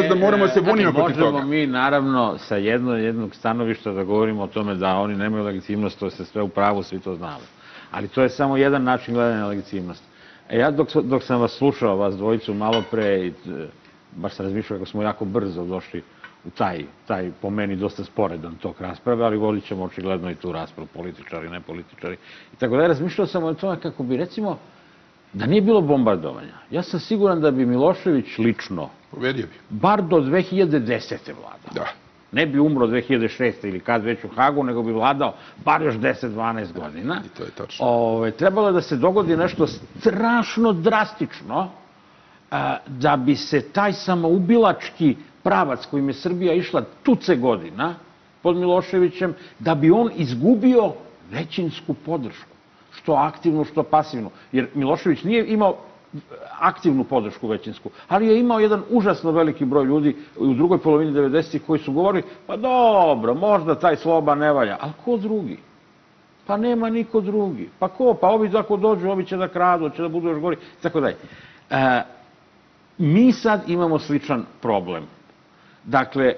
da moramo se bunimo protiv toga. Možemo mi, naravno, sa jednog stanovišta da govorimo o tome da oni nemaju legitimnost, to se sve u pravu, svi to znamo. Ali to je samo jedan način gledanja legitimnosti. Ja dok sam vas slušao, vas dvojicu malo pre, baš sam razmišljao kako smo jako brzo došli u taj po meni dosta sporedan tok rasprave, ali vodit ćemo očigledno i tu raspravu, političari, ne političari. I tako da razmišljao sam o tome kako bi, recimo, da nije bilo bombardovanja. Ja sam siguran da bi Milošević lično, bar do 2010. vladao. Da. Ne bi umro 2006. ili kad već u Hagu, nego bi vladao bar još 10-12 godina. I to je tačno. Trebalo je da se dogodi nešto strašno drastično da bi se taj samoubilački pravac kojim je Srbija išla tuce godina pod Miloševićem, da bi on izgubio većinsku podršku. Što aktivnu, što pasivnu. Jer Milošević nije imao aktivnu podršku većinsku, ali je imao jedan užasno veliki broj ljudi u drugoj polovini 90-ih koji su govorili, pa dobro, možda taj Sloba ne valja, ali ko drugi? Pa nema niko drugi. Pa ko? Pa ovi ako dođu, ovi će da kradu, će da budu još gori, tako dalje. Mi sad imamo sličan problem. Dakle,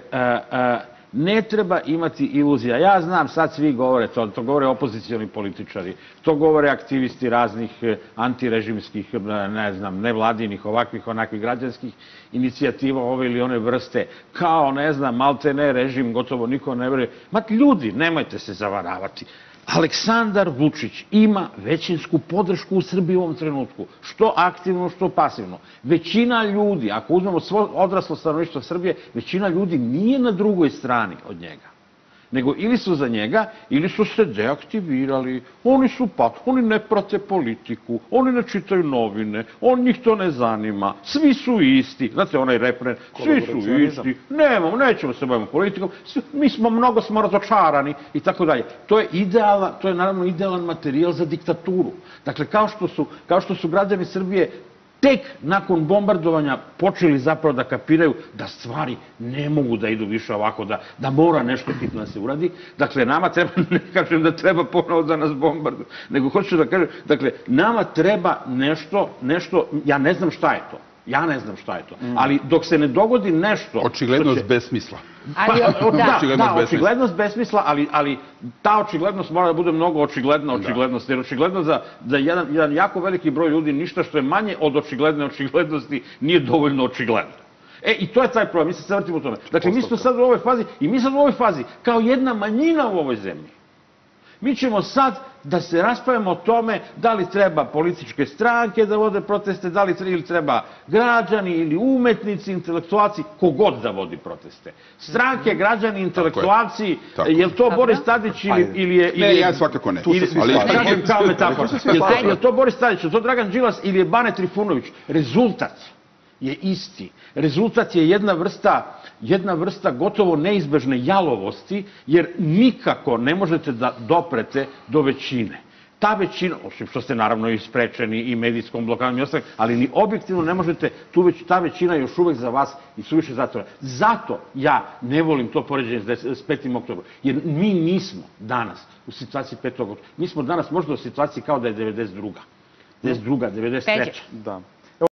ne treba imati iluzija. Ja znam, sad svi govore to govore opozicioni političari, to govore aktivisti raznih antirežimskih, ne znam, nevladinih, ovakvih, onakvih građanskih inicijativa ove ili one vrste, kao, ne znam, malte ne režim, gotovo niko ne veruje. Ljudi, nemojte se zavaravati. Aleksandar Vučić ima većinsku podršku u Srbiji u ovom trenutku, što aktivno, što pasivno. Većina ljudi, ako uzmemo odraslo stanovništvo Srbije, većina ljudi nije na drugoj strani od njega. Nego ili su za njega, ili su se deaktivirali, oni ne prate politiku, oni ne čitaju novine, njih to ne zanima, svi su isti, znate onaj refren, svi su isti, nećemo se baviti politikom, mnogo smo razočarani i tako dalje. To je naravno idealan materijal za diktaturu. Dakle, kao što su građani Srbije tek nakon bombardovanja počeli zapravo da kapiraju da stvari ne mogu da idu više ovako, da mora nešto hitno da se uradi. Dakle, nama treba, ne kažem da treba ponovo da nas bombarduju, nego hoću da kažem, dakle, nama treba nešto, ja ne znam šta je to, ali dok se ne dogodi nešto... Očiglednost besmisla. Da, očiglednost besmisla, ali ta očiglednost mora da bude mnogo očigledna očiglednost, jer očigledno za jedan jako veliki broj ljudi ništa što je manje od očigledne očiglednosti nije dovoljno očigledno. I to je taj problem, mi se sad vrtimo u tome. Dakle, mi smo sad u ovoj fazi, i mi sad u ovoj fazi, kao jedna manjina u ovoj zemlji, mi ćemo sad da se raspravimo o tome da li treba političke stranke da vode proteste, da li treba građani ili umetnici, intelektualci, kogod da vodi proteste. Stranke, građani, intelektualci, je li to Boris Tadić ili je... Ne, ja svakako ne. Kažem kao metafora. Je li to Boris Tadić, je li to Dragan Đilas ili je Bane Trifunović? Rezultat je isti. Rezultat je jedna vrsta gotovo neizbežne jalovosti, jer nikako ne možete da doprete do većine. Ta većina, osim što ste naravno i sprečeni i medijskom blokadom i ostalim, ali ni objektivno ne možete, ta većina je još uvek za vas i suviše zatvorena. Zato ja ne volim to poređenje s 5. oktobrom, jer mi nismo danas u situaciji 5. oktobra. Mi smo danas možda u situaciji kao da je 92. 93. Da.